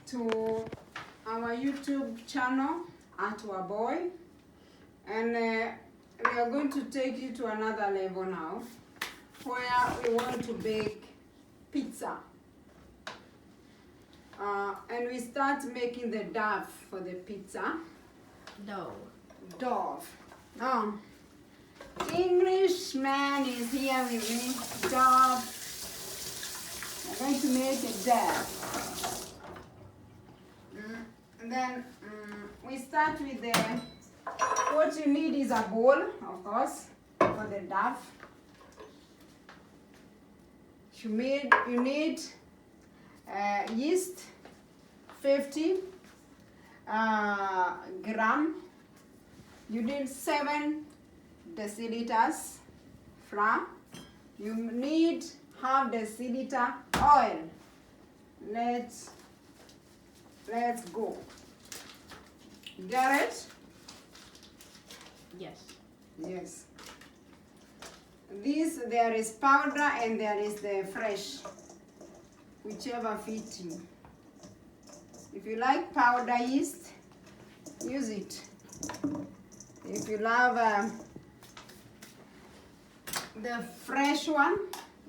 to our YouTube channel at our boy, and we are going to take you to another level now, where we want to bake pizza. And we start making the dough for the pizza. Dough. Englishman is here with me. Dough. We're going to make a dough. And then we start with the, what you need is a bowl, of course, for the dough. You need yeast, 50 gram. You need 7 deciliters flour. You need half deciliter oil. Let's go. Got it? Yes. Yes. There is powder and there is the fresh, whichever fits you. If you like powder yeast, use it. If you love the fresh one,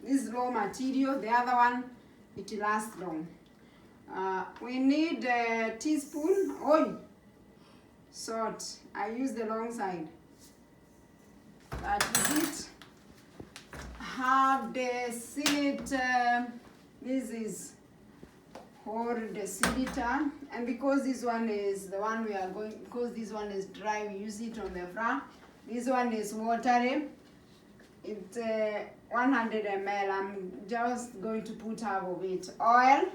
this is raw material. The other one, it lasts long. We need a teaspoon oil, salt. I use the long side. But is it half deciliter? This is whole deciliter, and because this one is the one we are going, because this one is dry, we use it on the flour. This one is watery. It's 100 ml. I'm just going to put half of it. Oil,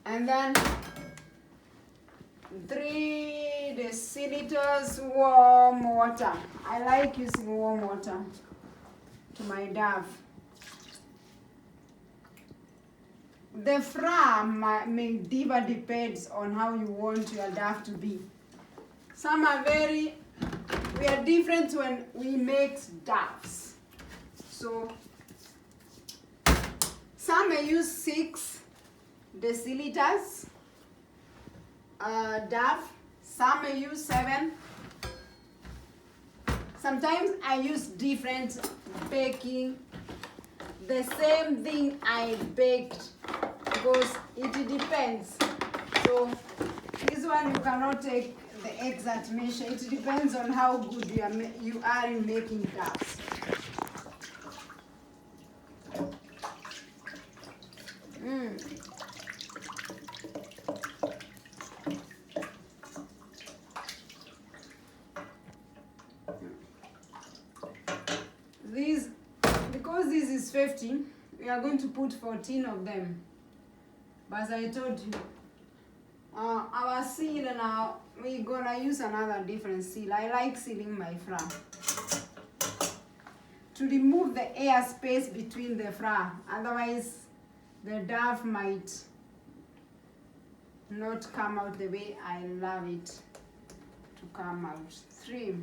and then 3 deciliters warm water. I like using warm water to my dough. The flour may differ, depends on how you want your dough to be. Some are we are different when we make doughs. So some may use 6 deciliters dough. Some may use 7. Sometimes I use different baking. The same thing I baked, because it depends. So this one you cannot take the exact measure. It depends on how good you are in making doughs. Because this is 50, we are going to put 14 of them. But as I told you, our seal now, we're gonna use another different seal. I like sealing my flour to remove the air space between the flour. Otherwise, the dough might not come out the way I love it to come out. 3,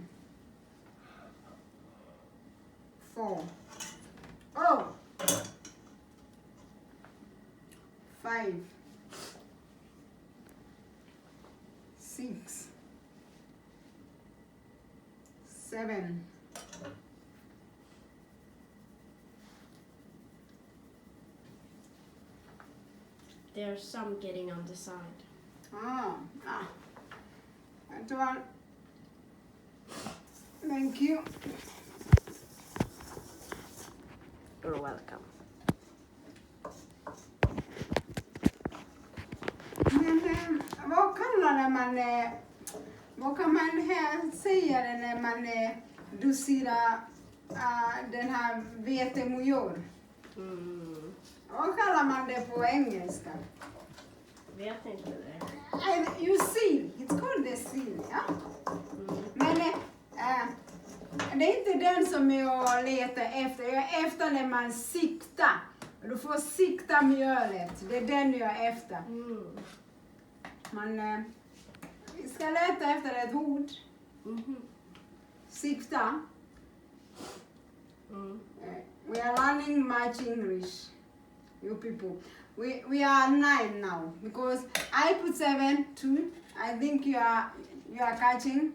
4. 5, 6, 7, There's some getting on the side. That one. Thank you. You're welcome. Men vad kallar vad kan man här säga när man doserar den här vetemujor? Vad kallar man det på engelska? Vet inte det. You seal. It's called the seal, ja? Men det är inte den som jag letar efter. Jag är efter när man siktar. Du får sikta mjölet. Det är den jag är efter. Vi ska leta efter ett ord. Sikta. We are learning much English, you people. We are 9 now because I put 7, 2. I think you are catching.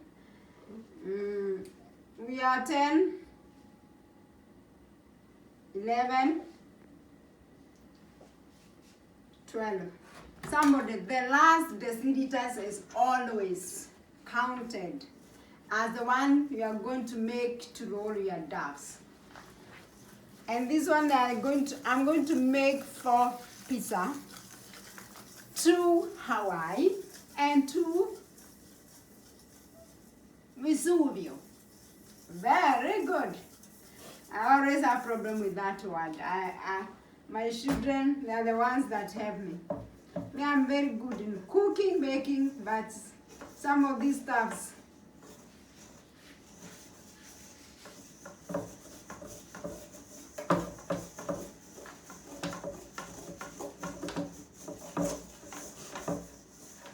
We are 10, 11, 12. Somebody, the last deciliter is always counted as the one you are going to make to roll your doves. And this one I'm going to make for pizza, 2 Hawaii and 2 Vesuvio. Very good. I always have problem with that word. My children, they are the ones that help me. Me, I'm very good in cooking, baking, but some of these stuffs,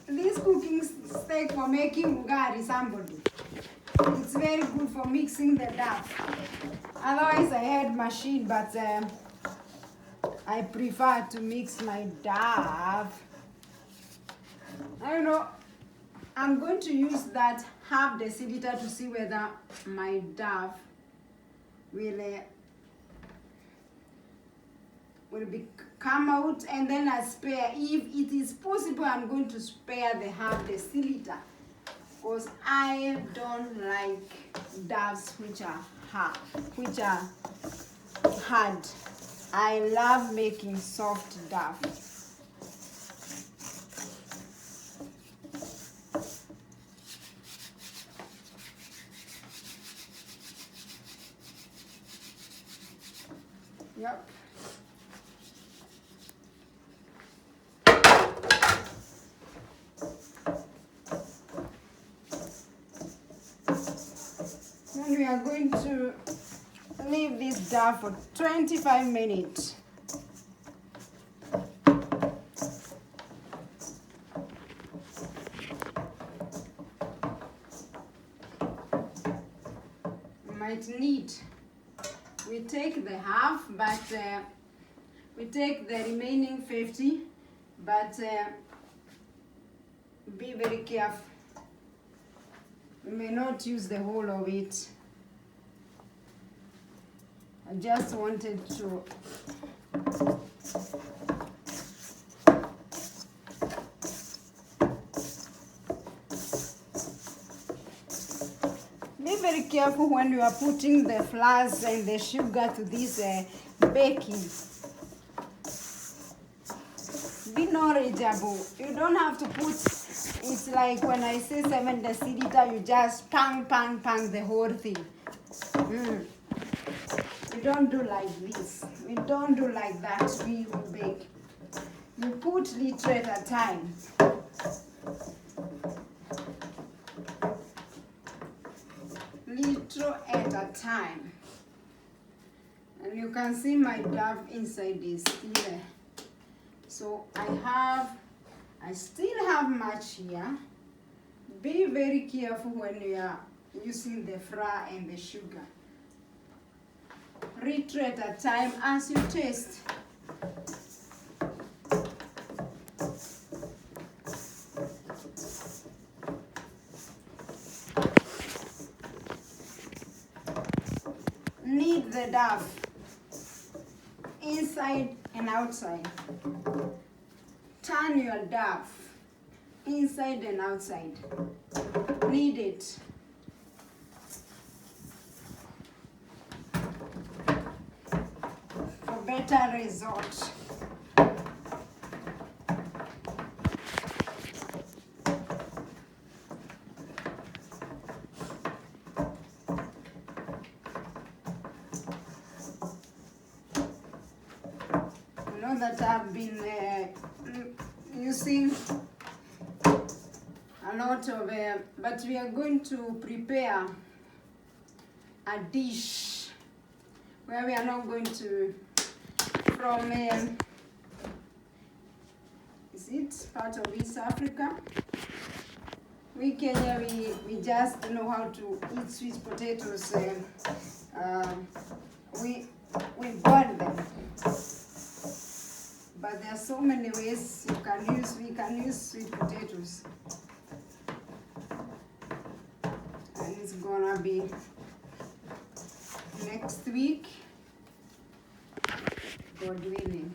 this cooking steak for making ugari, somebody. It's very good for mixing the dough. Otherwise, I had machine, but I prefer to mix my dough. I don't know. I'm going to use that half deciliter to see whether my dough will come out, and then I spare. If it is possible, I'm going to spare the half deciliter because I don't like doughs which are hard, I love making soft dough. Yep. Then we are going to leave this dough for 25 minutes. You might need. We take the half, but we take the remaining 50, but be very careful. We may not use the whole of it. I just wanted to be very careful when you are putting the flours and the sugar to this baking. Be knowledgeable. You don't have to put, it's like when I say 7 deciliter, you just pang the whole thing. We don't do like this. We don't do like that. We will bake. You put little at a time. Little at a time. And you can see my dough inside is still. So I still have much here. Be very careful when you are using the flour and the sugar. Little at a time as you taste. Knead the dough inside and outside. Turn your dough inside and outside. Knead it. For better result. That I've been using a lot of, but we are going to prepare a dish where we are not going to, from, is it part of East Africa? We Kenya, we just know how to eat sweet potatoes. We boil them. but there are so many ways you can use. We can use sweet potatoes, and it's gonna be next week, God willing.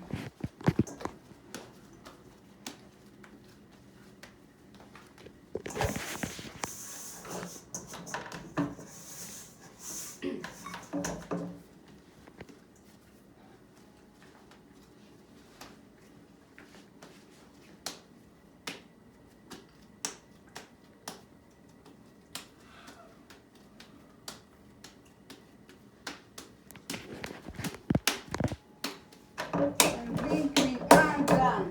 I think we are done.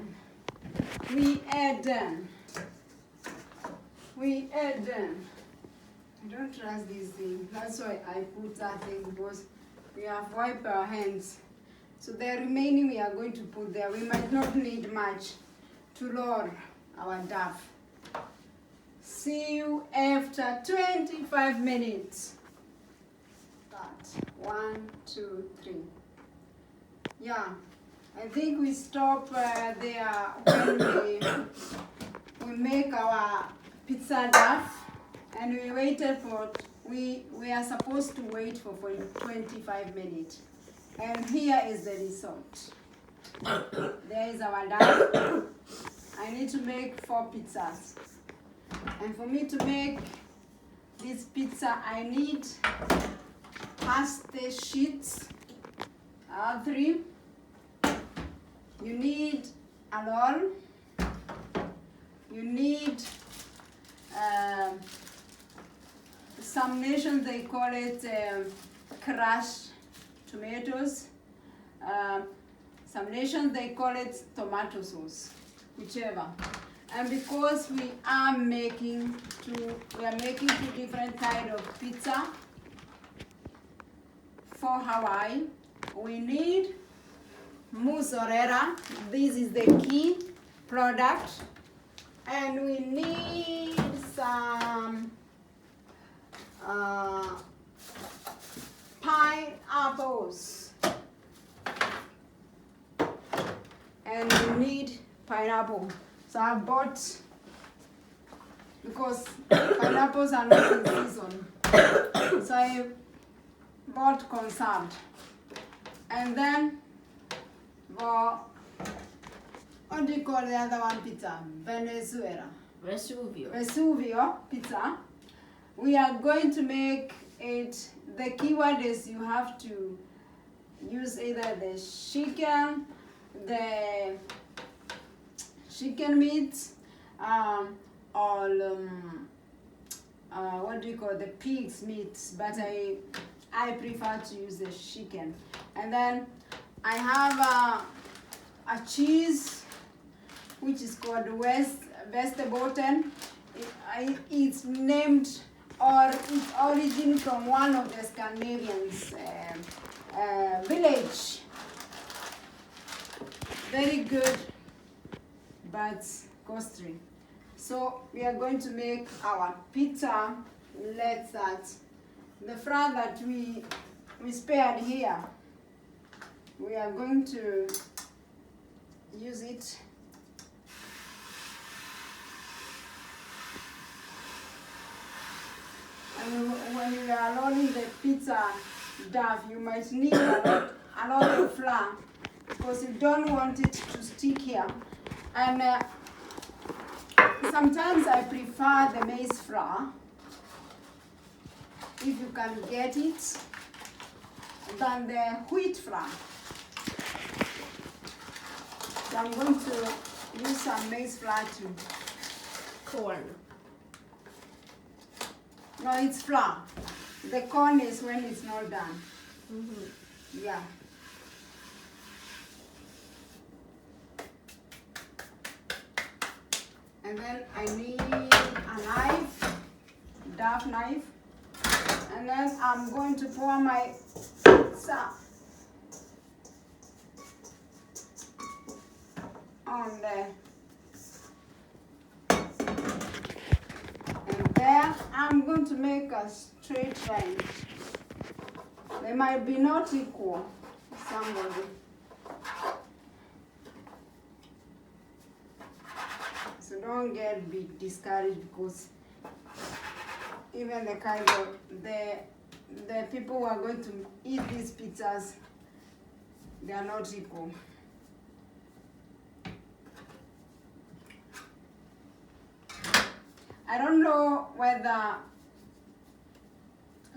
We are done. We are done. I don't trust this thing. That's why I put that thing, because we have wiped our hands. So the remaining we are going to put there. We might not need much to roll our duff. See you after 25 minutes. Start. 1, 2, 3. Yeah, I think we stop there when we make our pizza duff, and we waited for, we are supposed to wait for 25 minutes. And here is the result. There is our duff. I need to make 4 pizzas. And for me to make this pizza, I need pasta sheets, 3. You need a roll. You need some nations they call it crushed tomatoes. Some nations they call it tomato sauce, whichever. And because we are making two different kind of pizza for Hawaii, we need mozzarella. This is the key product. And we need some pineapples. And we need pineapple. So I bought, because pineapples are not in season, so I bought conserved. And then for, what do you call the other one pizza? Vesuvio pizza. We are going to make it, the keyword is you have to use either the chicken meat, or what do you call the pig's meat, but I prefer to use the chicken. And then I have a cheese which is called Vesuvio. It's named, or its origin from one of the Scandinavians village. Very good, but costly. So we are going to make our pizza. Let's start. The flour that we spared here, we are going to use it. And when you are rolling the pizza dough, you might need a lot of flour, because you don't want it to stick here. And sometimes I prefer the maize flour, if you can get it, than the wheat flour. So I'm going to use some maize flour too. Corn. No, it's flour. The corn is when it's not done. Mm-hmm. Yeah. And then I need a knife, dark knife. And then I'm going to pour my pizza on there. And there I'm going to make a straight line. They might be not equal, somebody. don't get be discouraged, because even the kind of the people who are going to eat these pizzas, they are not equal. I don't know whether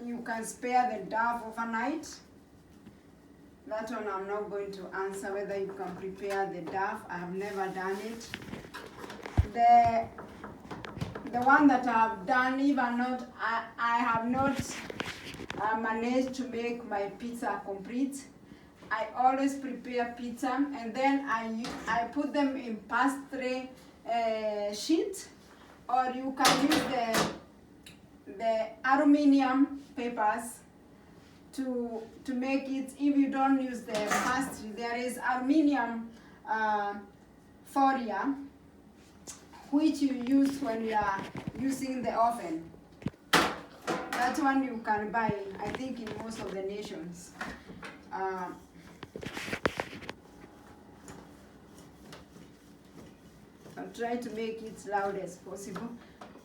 you can spare the dough overnight. That one I'm not going to answer, whether you can prepare the dough. I have never done it. The one that I've done, even not, I have not managed to make my pizza complete. I always prepare pizza, and then I put them in pastry sheet, or you can use the aluminium papers to make it. If you don't use the pastry, there is aluminium foil, which you use when you are using the oven. That one you can buy, I think, in most of the nations. I'll try to make it loud as possible.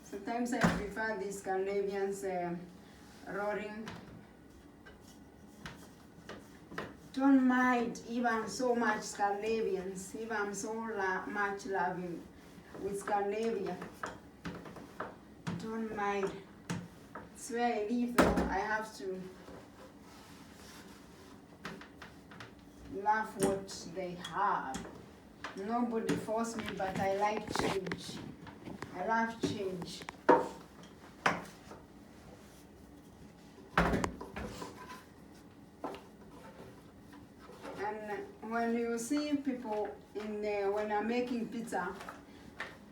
Sometimes I prefer these Scandinavians roaring. Don't mind even so much Scandinavians, even I'm so much loving with Scandinavia. Don't mind. It's where I live now. I have to love what they have. Nobody forced me, but I like change. I love change. And when you see people when I'm making pizza,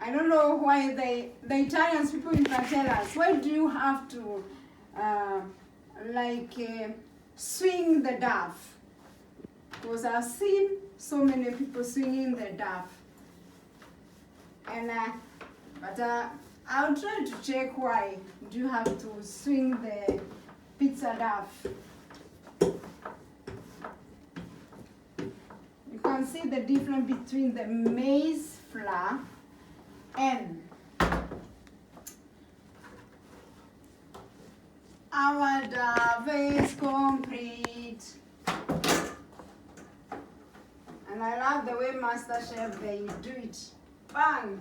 I don't know why the Italians people, you can tell us, why do you have to swing the dough? Because I've seen so many people swinging the dough, and but I'll try to check why do you have to swing the pizza dough. You can see the difference between the maize flour and our dough is complete. And I love the way Master Chef, they do it. Bang!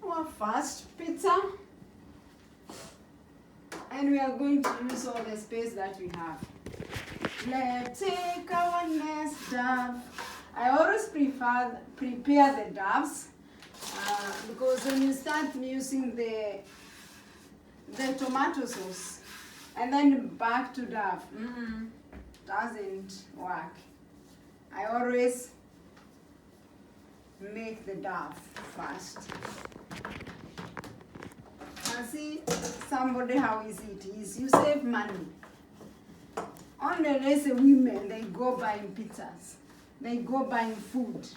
Our first pizza. And we are going to use all the space that we have. Let's take our next dough. I always prepare the doughs because when you start using the tomato sauce and then back to dough, doesn't work. I always make the dough first. And see somebody how easy it is. You save money. Only less women, they go buying pizzas. They go buying food.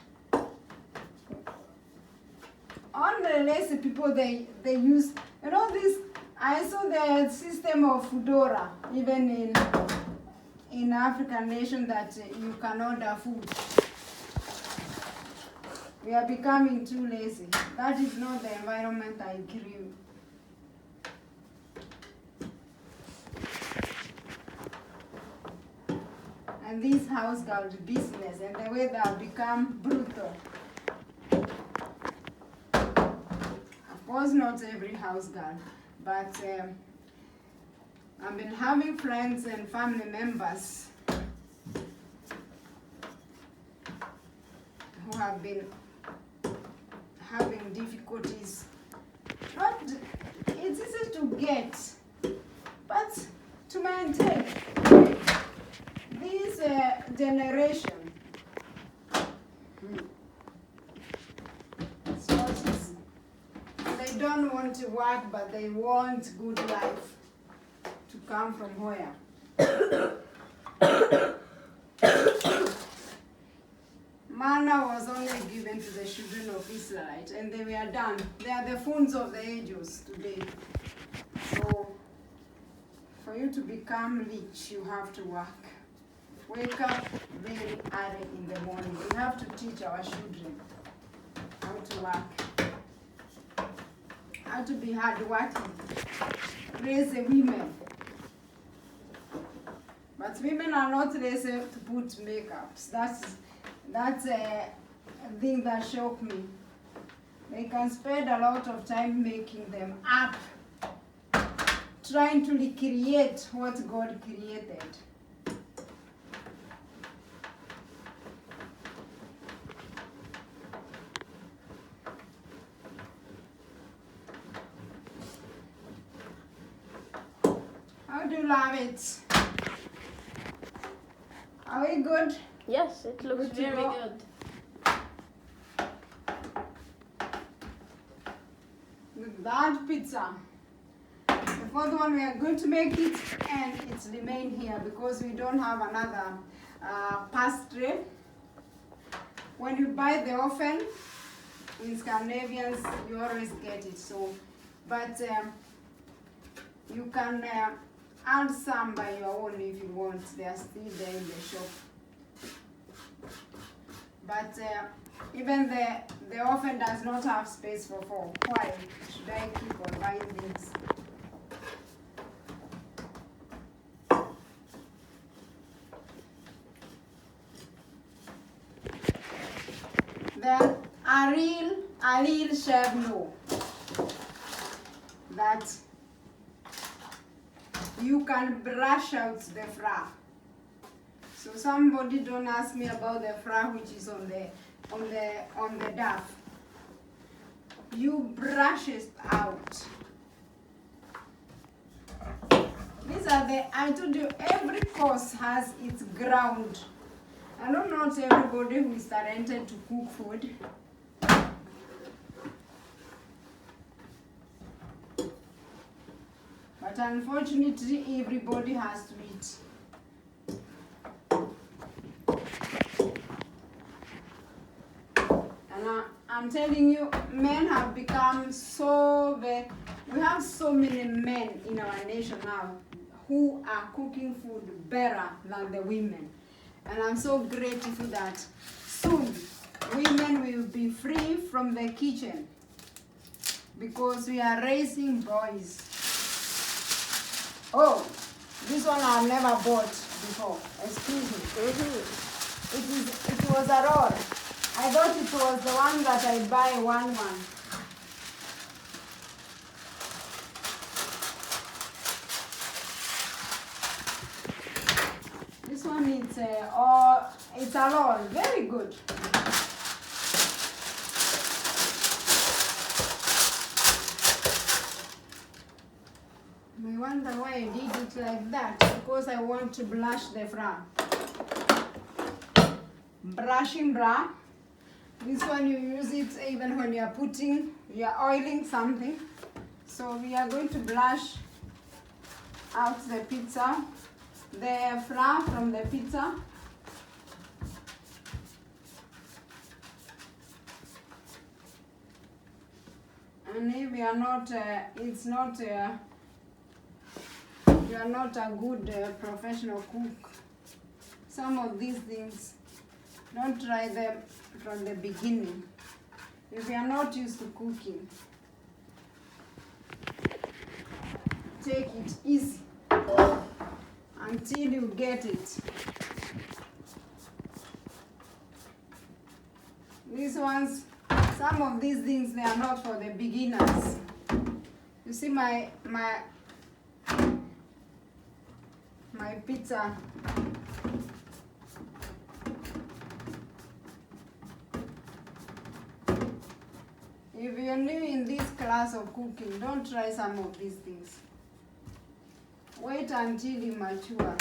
Only less people they use, this, I saw the system of Foodora, even in African nation, that you can order food. We are becoming too lazy. That is not the environment I grew. And this house girl business and the way they have become brutal. Of course, not every house girl, but I've been having friends and family members who have been having difficulties. It's easy to get, but to maintain. This generation, it's not easy. They don't want to work, but they want good life to come from where? Manna was only given to the children of Israelites, and they were done. They are the phones of the ages today. So, for you to become rich, you have to work. Wake up very early in the morning. We have to teach our children work. How to be hard working. Raise the women. But women are not lazy to put makeups. That's a thing that shocked me. They can spend a lot of time making them up, trying to recreate what God created. How do you love it? Are we good? Yes, it looks Good to very go. good. With that pizza. The fourth one, we are going to make it and it's remain here because we don't have another pastry. When you buy the oven, in Scandinavians, you always get it. So, but you can add some by your own if you want. They are still there in the shop. But even the oven does not have space for 4. Why should I keep on buying things? Then a real chef know that you can brush out the flour. So somebody don't ask me about the flour which is on the duff. You brush it out. These are I told you every course has its ground. I know not everybody who is talented to cook food. But unfortunately, everybody has to eat. And I'm telling you, men have become we have so many men in our nation now who are cooking food better than the women. And I'm so grateful that soon women will be free from the kitchen because we are raising boys. Oh, this one I've never bought before. Excuse me. It was a roll. I thought it was the one that I buy one. This one it's a roll. Very good. I wonder why I did it like that. Because I want to blush the flour. Brushing bra. This one you use it even when you are oiling something. So we are going to blush out the pizza, the flour from the pizza. And if we are not, you are not a good professional cook, some of these things, don't try them from the beginning. If you are not used to cooking, take it easy until you get it. These ones, some of these things, they are not for the beginners. You see my pizza. If you're new in this class of cooking, don't try some of these things. Wait until you mature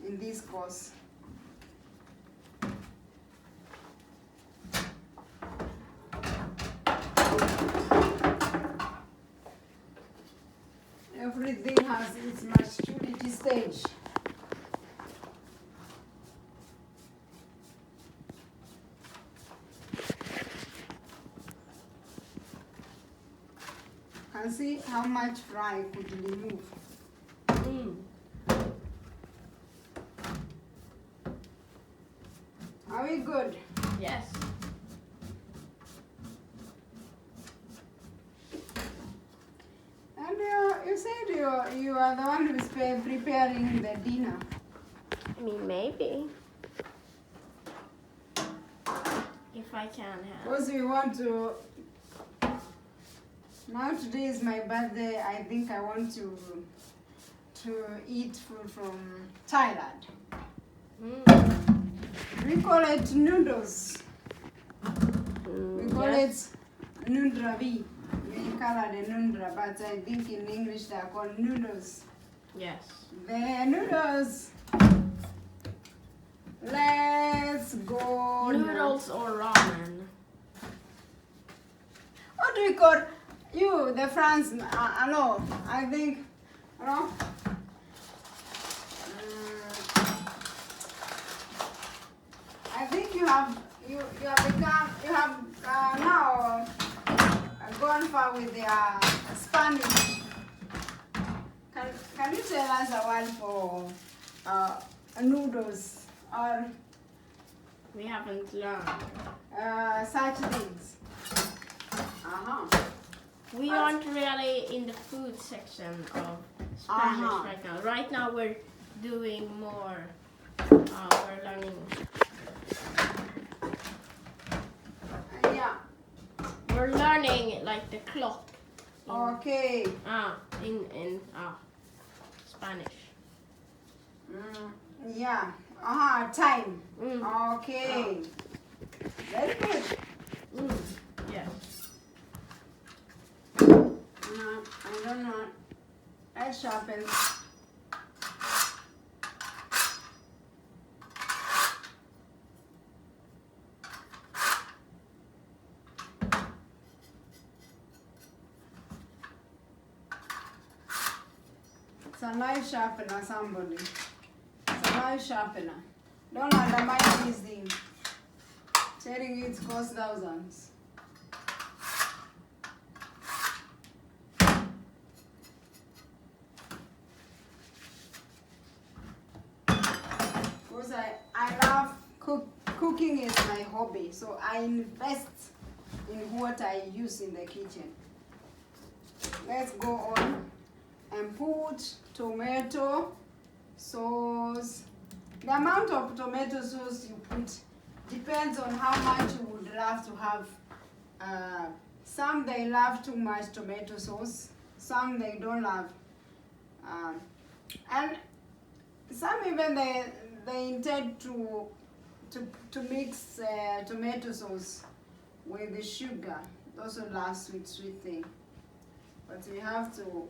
in this course. Everything has its maturity stage. And see how much fry I could remove. Are we good? Yes. you are the one who's preparing the dinner. I mean, maybe. If I can have. Because we want to. Now today is my birthday. I think I want to eat food from Thailand. We call it noodles. We call Yes. it nundravi. We call it nundra, but I think in English they are called noodles. Yes. The noodles. Let's go. Noodles or ramen? What do we call you, the France? No, I think, no. I think you have now gone far with their Spanish. Can you tell us a word for noodles or We haven't learned. such things? We aren't really in the food section of Spanish right now. Right now we're doing more. We're learning. Yeah. We're learning like the clock. Okay. In Spanish. Yeah. Time. Okay. Very good. Yes. I don't know. Let's sharpen. It's a knife sharpener, somebody. It's a knife sharpener. Don't undermine this thing. Telling you it costs thousands. Because I love cooking is my hobby, so I invest in what I use in the kitchen. Let's go on and put tomato sauce. The amount of tomato sauce you put depends on how much you would love to have. Some they love too much tomato sauce, some they don't love, and some even they intend to mix tomato sauce with the sugar. Those are last sweet thing. But we have to.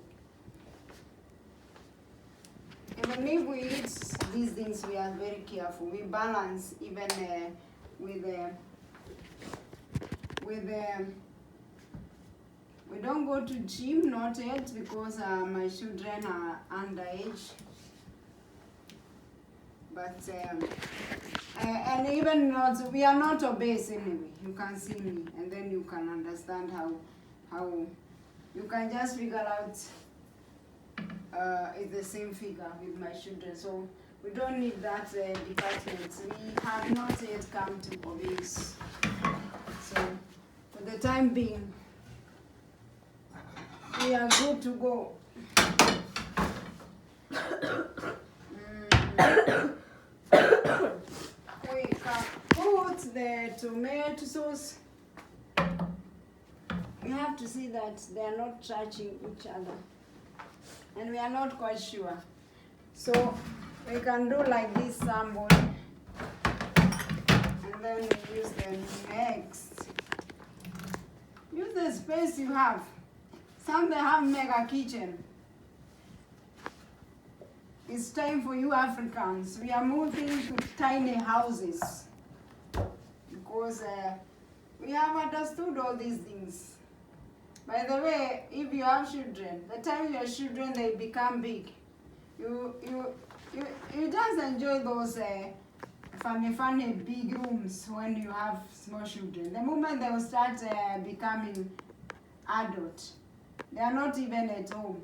Even if we eat these things, we are very careful. We balance even with we don't go to gym, not yet, because my children are underage. But and even not, we are not obese anyway. You can see me, and then you can understand how you can just figure out. It's the same figure with my children, so we don't need that department. We have not yet come to obese. So for the time being, we are good to go. We can put the tomato sauce. We have to see that they are not touching each other. And we are not quite sure. So we can do like this sample. And then we use them next. Use the space you have. Some they have mega kitchen. It's time for you Africans. We are moving to tiny houses. Because we have understood all these things. By the way, if you have children, the time your children they become big, you just enjoy those funny big rooms when you have small children. The moment they will start becoming adult, they are not even at home.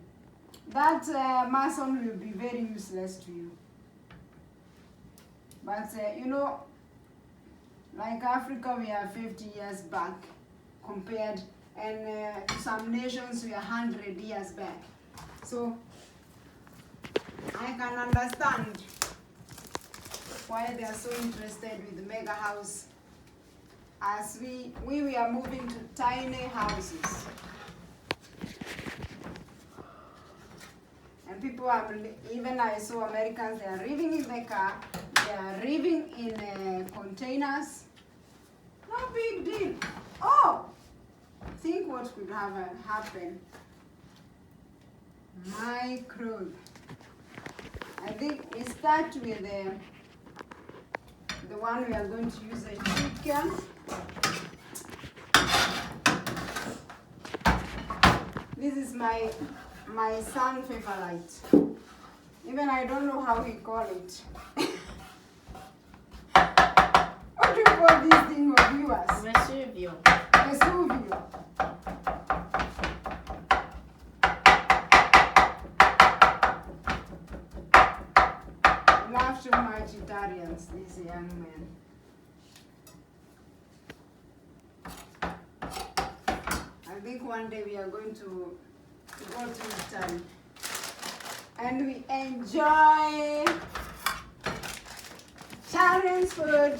That mason will be very useless to you. But you know, like Africa, we are 50 years back compared. And some nations we are 100 years back. So I can understand why they are so interested with the mega house. As we are moving to tiny houses. And people are, even I saw Americans, they are living in the car, they are living in containers. No big deal. Oh, think what could have happened. Microbe. I think we start with the one we are going to use, the chicken. This is my son favorite. Even I don't know how we call it. What do you call this thing of yours? Vesuvio. Vesuvio. Love so much Italians, this young man. I think one day we are going to go to Italy. And we enjoy Sharon's food.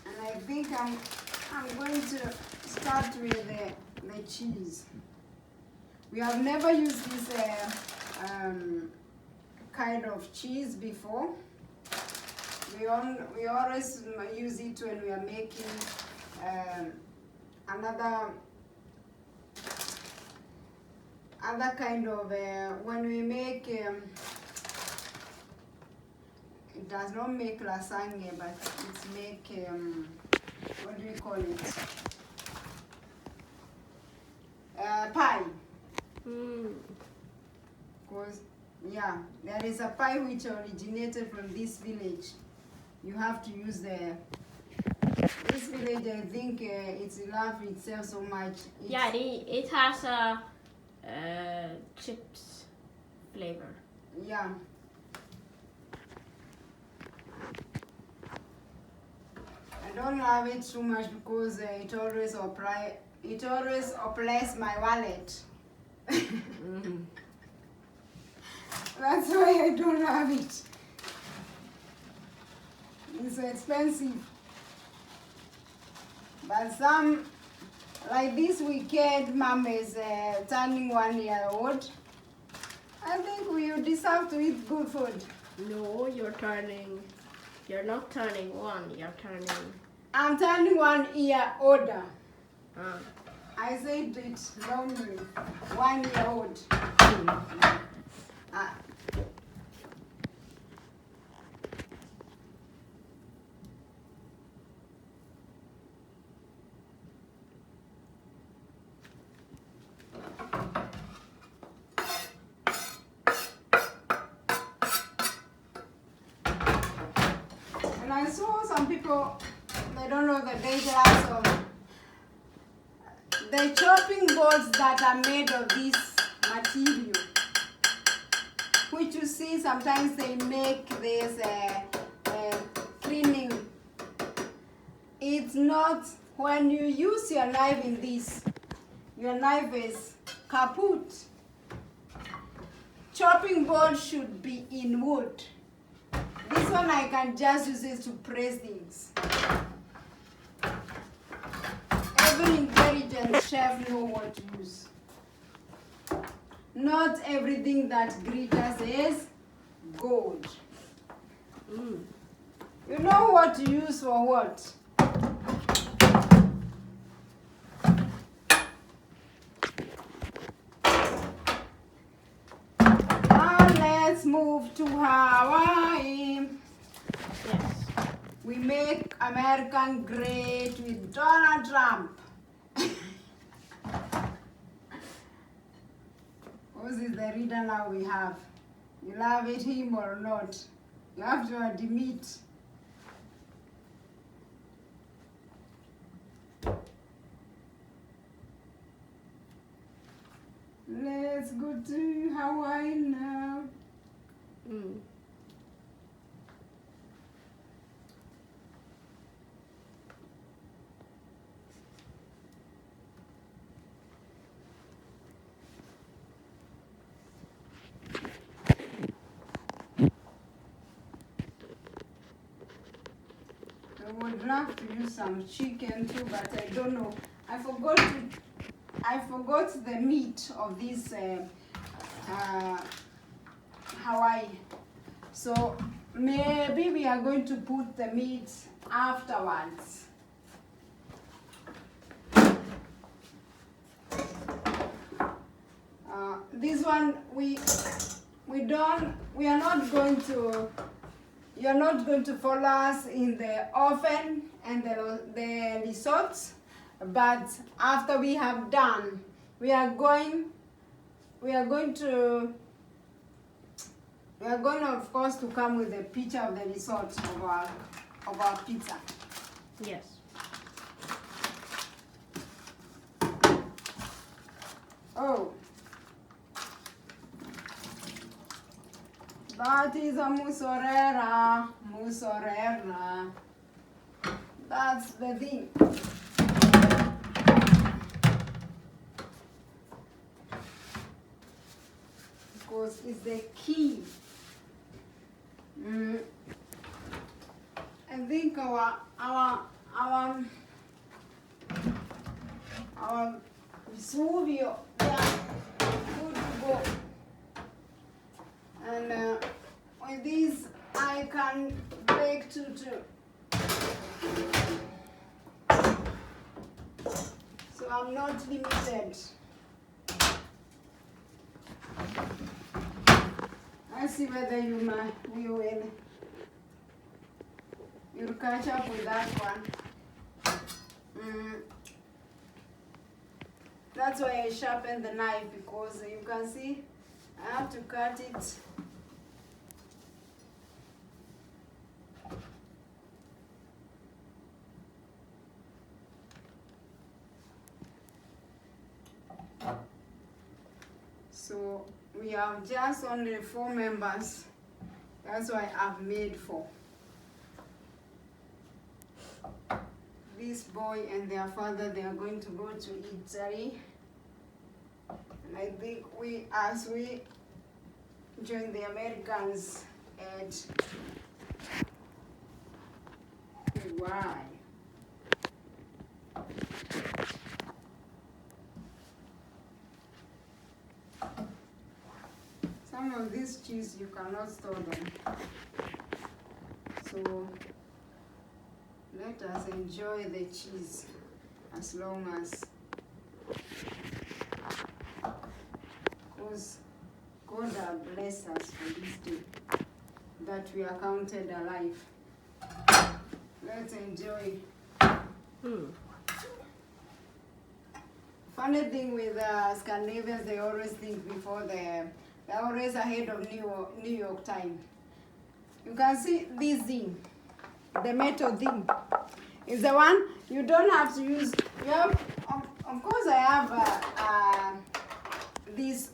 And I think I'm going to start with the cheese. We have never used this kind of cheese before. We always use it when we are making another kind of when we make it does not make lasagna, but it's make what do we call it? Pie. Because yeah, there is a pie which originated from this village. You have to use this village. I think it's love itself so much. Yeah, it has a chips flavor. Yeah. I don't love it too much because it always oppresses my wallet. That's why I don't have it. It's expensive. But some, like this weekend, Mom is turning 1 year old. I think we deserve to eat good food. No, you're not turning 1, you're turning... I'm turning 1 year older. Ah. I said it wrongly. 1 year old. And I saw some people, they don't know the dangers of the chopping boards that are made of this material, which you see sometimes they make this cleaning. It's not, when you use your knife in this, your knife is kaput. Chopping board should be in wood. This one I can just use it to press things. Every intelligent chef knows what to use. Not everything that glitters is gold. You know what to use for what? Now let's move to Hawaii. Yes. We make American great with Donald Trump. Who's is the reader now we have? You love it, him or not? You have to admit. Let's go to Hawaii now. have to use some chicken too, but I don't know. I forgot the meat of this Hawaii. So maybe we are going to put the meat afterwards. This one you're not going to follow us in the oven and the risotto, but after we have done, we are going of course to come with a picture of the result of our pizza. Yes. Oh, that is a mozzarella. That's the thing. Because it's the key. I think our Vesuvio, they are good to go. And with this, I can bake too. So I'm not limited. I'll see whether you'll catch up with that one. That's why I sharpen the knife, because you can see I have to cut it. So we have just only 4 members. That's why I've made 4. This boy and their father, they are going to go to Italy. And I think as we join the Americans at Hawaii. Some of this cheese you cannot store them. So let us enjoy the cheese as long as, because God has blessed us for this day, that we are counted alive. Let's enjoy. Funny thing with Scandinavians, they always think they're always ahead of New York time. You can see this thing, the metal thing, is the one you don't have to use. You have, of course, I have this,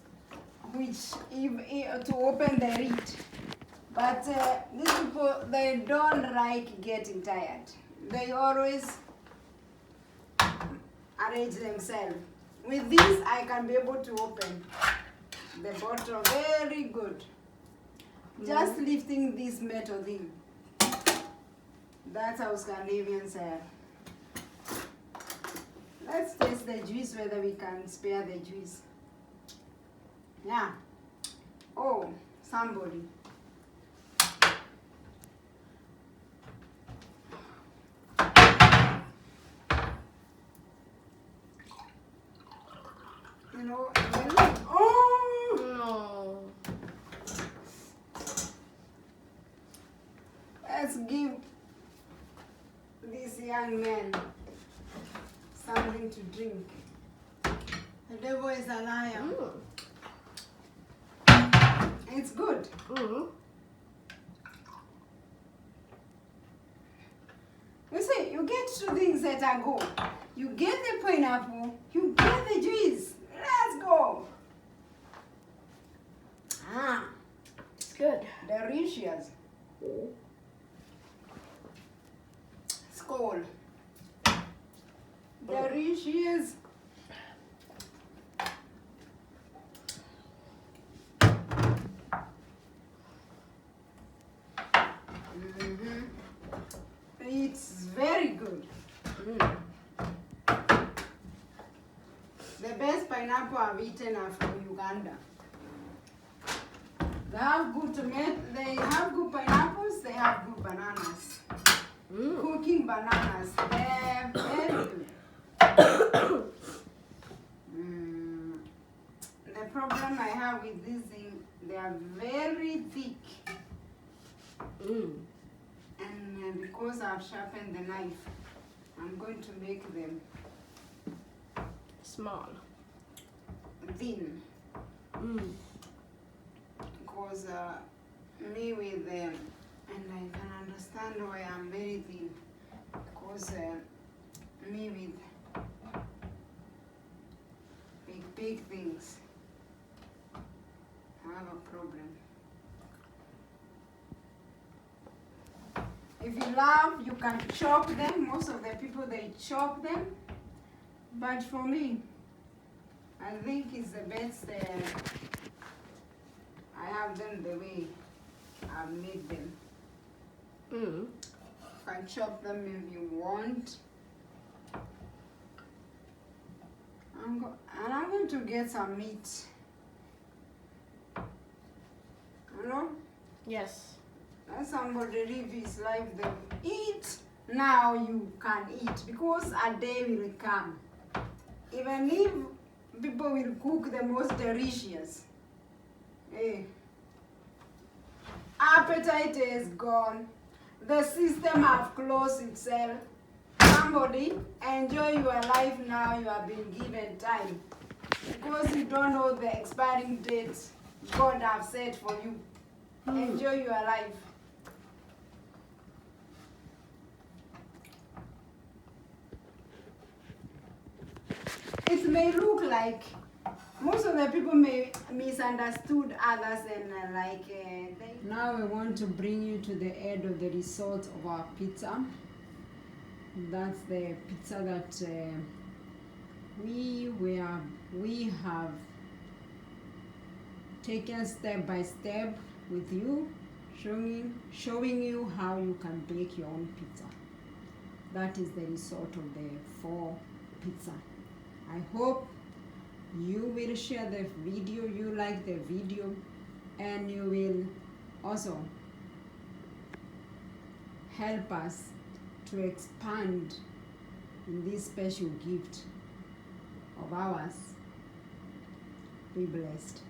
which to open the reed. But these people, they don't like getting tired. They always arrange themselves. With this, I can be able to open the bottle very good. Just lifting this metal thing. That's how Scandinavians are. Let's taste the juice, whether we can spare the juice. Yeah. Oh, somebody. You know, oh No. Let's give this young man something to drink. The devil is a liar. It's good. You see, you get 2 things that are good. You get the pineapple, you get the juice. Let's go. It's good. Delicious. Skål. Delicious. It's very good. The best pineapple I've eaten are from Uganda. They have good they have good pineapples, they have good bananas. Cooking bananas, they're very good. The problem I have with these things, they are very thick. And because I've sharpened the knife, I'm going to make them small, thin. Because me with them, and I can understand why I'm very thin. Because me with big things, I have a problem. If you love, you can chop them. Most of the people, they chop them. But for me, I think it's the best. I have them the way I've made them. You can chop them if you want. And I'm going to get some meat. Hello? Yes. When somebody live his life, they eat. Now you can eat because a day will come. Even if people will cook the most delicious, appetite is gone. The system have closed itself. Somebody enjoy your life now. You have been given time because you don't know the expiring date God have set for you. Enjoy your life. It may look like most of the people may misunderstood others and Now we want to bring you to the end of the result of our pizza. That's the pizza that we have taken step by step with you, showing you how you can bake your own pizza. That is the result of the 4 pizza. I hope you will share the video, you like the video, and you will also help us to expand in this special gift of ours. Be blessed.